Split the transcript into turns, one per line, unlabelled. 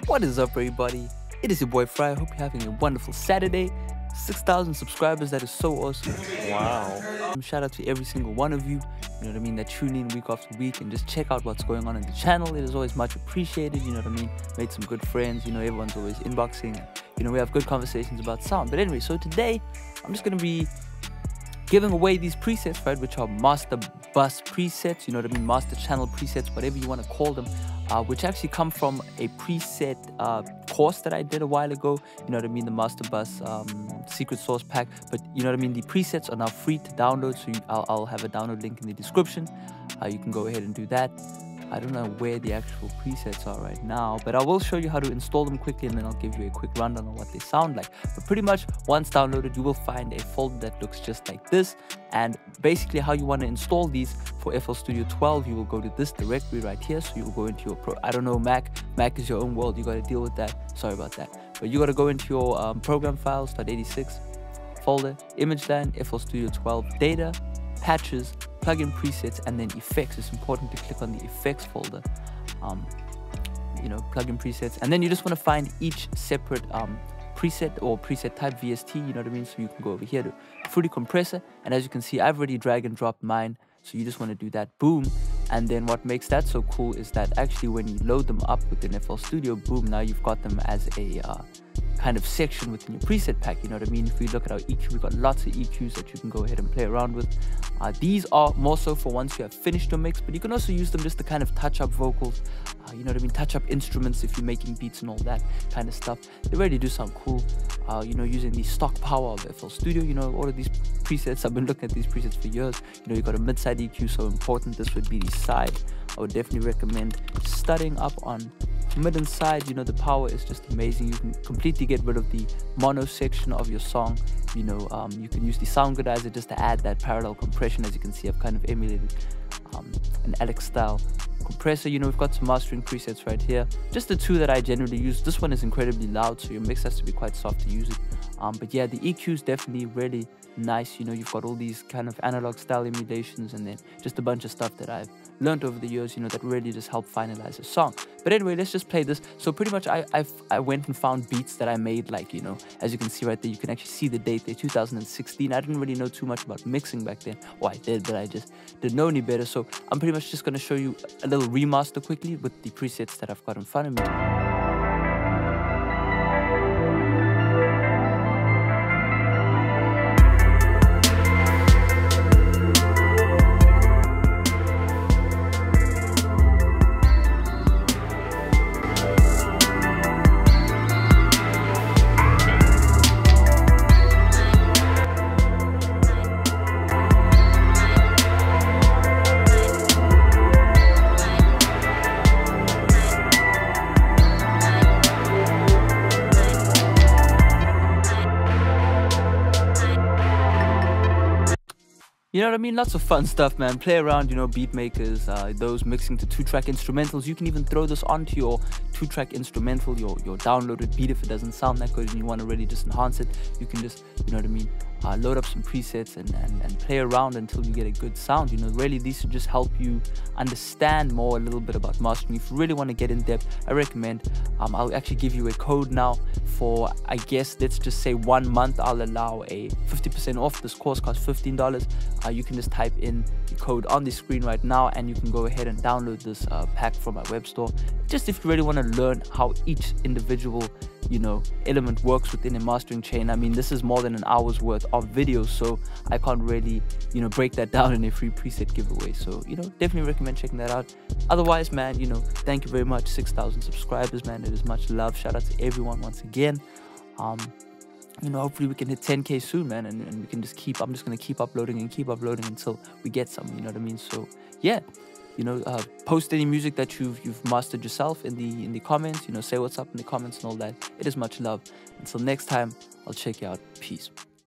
What is up, everybody? It is your boy Farai. I hope you're having a wonderful Saturday. 6,000 subscribers, that is so awesome.
Wow.
Shout out to every single one of you, you know what I mean, that tune in week after week and just check out what's going on in the channel. It is always much appreciated, you know what I mean. Made some good friends, you know, everyone's always inboxing. You know, we have good conversations about sound. But anyway, so today I'm just going to be giving away these presets, right, which are master bus presets, you know what I mean, master channel presets, whatever you want to call them, which actually come from a preset course that I did a while ago, you know what I mean, the master bus secret source pack. But you know what I mean, the presets are now free to download, so I'll have a download link in the description. You can go ahead and do that. I don't know where the actual presets are right now, but I will show you how to install them quickly, and then I'll give you a quick rundown on what they sound like. But pretty much once downloaded, you will find a folder that looks just like this. And basically how you want to install these for FL Studio 12, you will go to this directory right here. So you'll go into your I don't know, Mac is your own world, you got to deal with that, sorry about that. But you got to go into your program files, .86 folder, ImageLand, FL Studio 12 data, patches, plugin presets, and then effects. It's important to click on the effects folder, you know, plugin presets, and then you just want to find each separate preset or preset type VST, you know what I mean. So you can go over here to Fruity Compressor, and as you can see, I've already drag and dropped mine, so you just want to do that, boom. And then what makes that so cool is that actually when you load them up within FL Studio, boom, now you've got them as a kind of section within your preset pack, you know what I mean. If we look at our EQ, we've got lots of EQs that you can go ahead and play around with. These are more so for once you have finished your mix, but you can also use them just to kind of touch up vocals, you know what I mean, touch up instruments if you're making beats and all that kind of stuff. They really do sound cool, you know, using the stock power of FL Studio. You know, all of these presets, I've been looking at these presets for years. You know, you got a mid-side EQ, so important. This would be the side. I would definitely recommend studying up on mid and side. You know, the power is just amazing. You can completely get rid of the mono section of your song. You know, you can use the sound gradizer just to add that parallel compression. As you can see, I've kind of emulated an Alex style compressor. You know, we've got some mastering presets right here, just the two that I generally use. This one is incredibly loud, so your mix has to be quite soft to use it. But yeah, the EQ is definitely really nice. You know, you've got all these kind of analog style emulations, and then just a bunch of stuff that I've learned over the years, you know, that really just help finalize a song. But anyway, let's just play this. So pretty much I went and found beats that I made, like, you know, as you can see right there, you can actually see the date there, 2016. I didn't really know too much about mixing back then. Well, I did, but I just didn't know any better. So I'm pretty much just going to show you a little remaster quickly with the presets that I've got in front of me. You know what I mean? Lots of fun stuff, man. Play around, you know, beat makers, those mixing to 2-track instrumentals. You can even throw this onto your 2-track instrumental, your downloaded beat. If it doesn't sound that good and you want to really just enhance it, you can just, you know what I mean, load up some presets and play around until you get a good sound. You know, really, these should just help you understand more a little bit about mastering. If you really want to get in depth, I recommend, I'll actually give you a code now for, I guess, let's just say 1 month. I'll allow a 50% off. This course costs $15. You can just type in the code on the screen right now, and you can go ahead and download this pack from my web store. Just if you really want to learn how each individual, you know, element works within a mastering chain. I mean, this is more than an hour's worth of videos, so I can't really, you know, break that down in a free preset giveaway. So, you know, definitely recommend checking that out. Otherwise, man, you know, thank you very much. 6,000 subscribers, man. It is much love. Shout out to everyone once again. You know, hopefully we can hit 10K soon, man, and we can just keep, I'm just going to keep uploading until we get some, you know what I mean? So yeah, you know, post any music that you've mastered yourself in the comments, you know, say what's up in the comments and all that. It is much love. Until next time, I'll check you out. Peace.